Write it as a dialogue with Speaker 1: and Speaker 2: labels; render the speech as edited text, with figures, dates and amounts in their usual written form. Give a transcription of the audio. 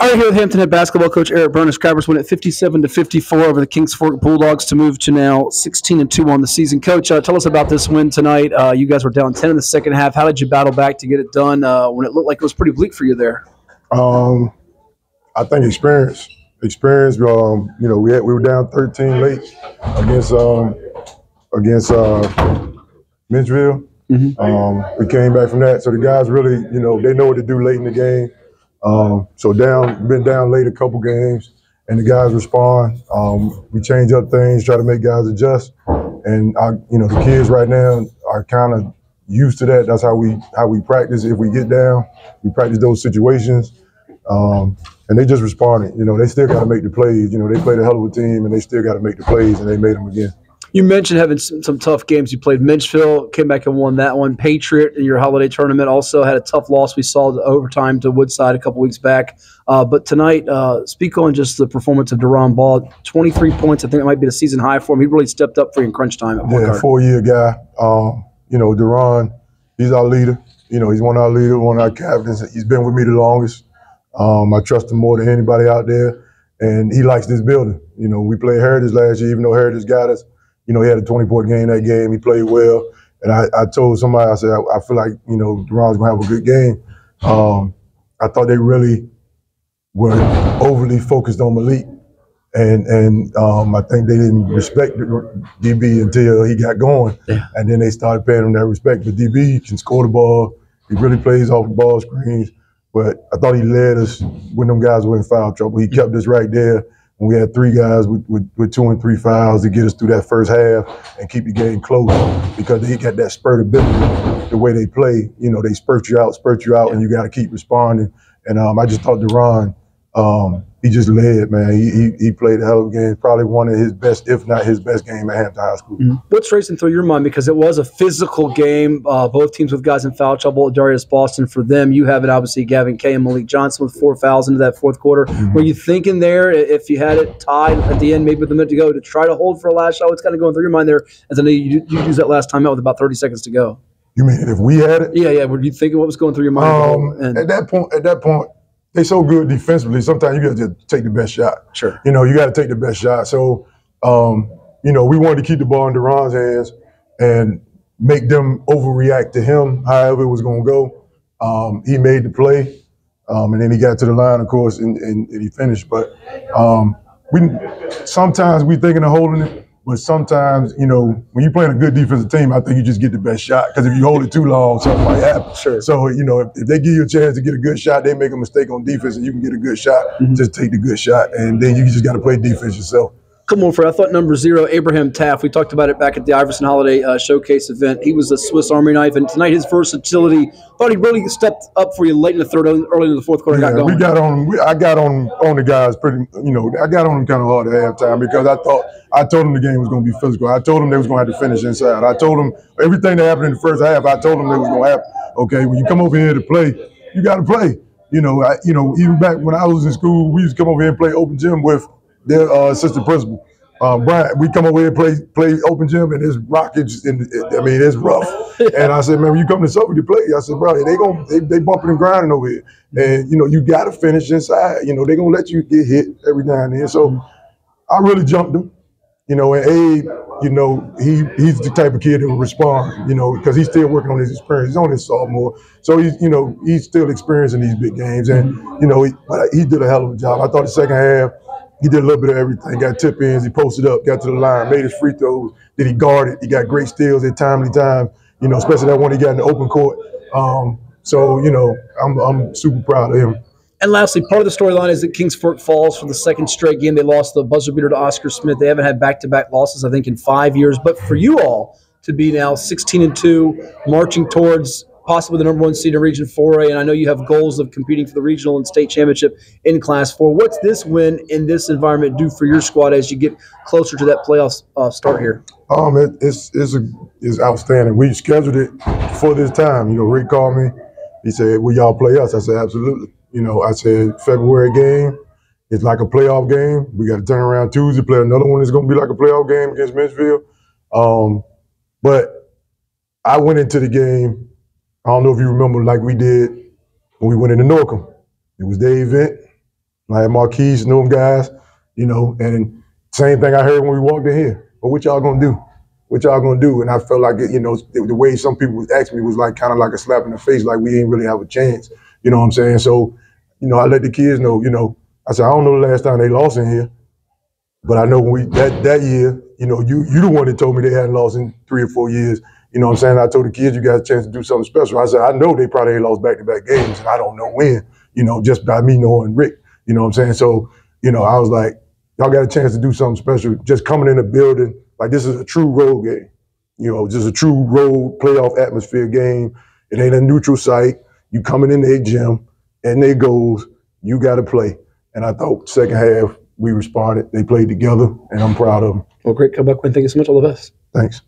Speaker 1: All right, here with Hampton head basketball coach Eric Burness. Crabbers win at 57-54 over the Kings Fork Bulldogs to move to now 16-2 on the season. Coach, tell us about this win tonight. You guys were down 10 in the second half. How did you battle back to get it done when it looked like it was pretty bleak for you there?
Speaker 2: I think experience. Experience. We were down 13 late against Mitchville. Mm-hmm. We came back from that, so the guys really, they know what to do late in the game. Been down late a couple games, and the guys respond. We change up things, try to make guys adjust, and the kids right now are kind of used to that. That's how we practice. If we get down, we practice those situations, and they just responded. They still got to make the plays. They played a hell of a team, and they still got to make the plays, and they made them again.
Speaker 1: You mentioned having some tough games. You played Mitchville, came back and won that one. Patriot in your holiday tournament also had a tough loss. We saw the overtime to Woodside a couple weeks back. But tonight, speak on just the performance of Deron Ball. 23 points. I think it might be the season high for him. He really stepped up for you in crunch time.
Speaker 2: Yeah, 4-year guy. Deron, he's our leader. He's one of our leaders, one of our captains. He's been with me the longest. I trust him more than anybody out there. And he likes this building. We played Heritage last year, even though Heritage got us. He had a 20-point game that game. He played well. And I told somebody, I said, I feel like, Deron's going to have a good game. I thought they really were overly focused on Malik. And I think they didn't respect DB until he got going. Yeah. And then they started paying him that respect. But DB can score the ball. He really plays off the ball screens. But I thought he led us when them guys were in foul trouble. He kept us right there. And we had 3 guys with 2 and 3 fouls to get us through that first half and keep the game close because they got that spurt ability. The way they play, they spurt you out, and you got to keep responding. And I just thought Deron, he just led, man. He played a hell of a game, probably one of his best, if not his best game at Hampton High School.
Speaker 1: Mm-hmm. What's racing through your mind? Because it was a physical game, both teams with guys in foul trouble. Darius Boston for them. You have it, obviously, Gavin Kay and Malik Johnson with 4 fouls into that fourth quarter. Mm-hmm. Were you thinking there, if you had it tied at the end, maybe with a minute to go, to try to hold for a last shot? What's kind of going through your mind there? As I know you used that last time out with about 30 seconds to go.
Speaker 2: You mean if we had it?
Speaker 1: Yeah. Were you thinking what was going through your mind?
Speaker 2: At that point, they so good defensively. Sometimes you got to just take the best shot.
Speaker 1: Sure.
Speaker 2: You got to take the best shot. So, we wanted to keep the ball in Deron's hands and make them overreact to him, however it was going to go. He made the play, and then he got to the line, of course, and he finished. But sometimes we thinking of holding it. But sometimes, when you're playing a good defensive team, I think you just get the best shot. Because if you hold it too long, something might happen.
Speaker 1: Sure.
Speaker 2: So, if they give you a chance to get a good shot, they make a mistake on defense and you can get a good shot. Mm-hmm. Just take the good shot. And then you just got to play defense yourself.
Speaker 1: Come on, Fred. I thought number 0, Abraham Taft. We talked about it back at the Iverson Holiday Showcase event. He was a Swiss Army knife, and tonight his versatility. Thought he really stepped up for you late in the third, early in the fourth quarter.
Speaker 2: Yeah,
Speaker 1: got going.
Speaker 2: We got on. I got on the guys pretty. I got on them kind of hard at halftime because I told them the game was going to be physical. I told them they was going to have to finish inside. I told them everything that happened in the first half. I told them they was going to happen. Okay, when you come over here to play, you got to play. Even back when I was in school, we used to come over here and play open gym with their assistant principal. Brian, we come over here and play open gym, and it's rockets, and it's rough. And I said, man, when you come to Suffolk to play, I said, bro, they bumping and grinding over here. And, you got to finish inside. They're going to let you get hit every now and then. So I really jumped him. And Abe, he's the type of kid that will respond, because he's still working on his experience. He's on his sophomore. So he's still experiencing these big games. And, but he did a hell of a job. I thought the second half, he did a little bit of everything. Got tip ins, he posted up, got to the line, made his free throws. Then he guarded. He got great steals at timely time, especially that one he got in the open court. I'm super proud of him.
Speaker 1: And lastly, part of the storyline is that Kings Fork falls for the second straight game. They lost the buzzer beater to Oscar Smith. They haven't had back-to-back losses, I think, in 5 years. But for you all to be now 16-2, marching towards possibly the number 1 seed in Region 4A, and I know you have goals of competing for the regional and state championship in Class 4. What's this win in this environment do for your squad as you get closer to that playoff start here?
Speaker 2: It's outstanding. We scheduled it for this time. Rick called me. He said, will y'all play us? I said, absolutely. I said, February game, it's like a playoff game. We got to turn around Tuesday, play another one that's going to be like a playoff game against Mitchville. But I went into the game, I don't know if you remember, like we did when we went into Norcom. It was their event. I had Marquise, knew them guys, you know, and same thing I heard when we walked in here. But what y'all gonna do? What y'all gonna do? And I felt like, you know, the way some people was asking me was like kind of like a slap in the face, like we ain't really have a chance. You know what I'm saying? So, you know, I let the kids know, you know, I said, I don't know the last time they lost in here, but I know when that year, you know, you the one that told me they hadn't lost in 3 or 4 years. You know what I'm saying? I told the kids, you got a chance to do something special. I said, I know they probably ain't lost back-to-back games, and I don't know when, you know, just by me knowing Rick. You know what I'm saying? So, you know, I was like, y'all got a chance to do something special. Just coming in the building, like this is a true road game. You know, just a true road playoff atmosphere game. It ain't a neutral site. You coming in their gym, and they goes, you got to play. And I thought second half, we responded. They played together, and I'm proud of them.
Speaker 1: Well, great comeback win. Thank you so much. All the best.
Speaker 2: Thanks.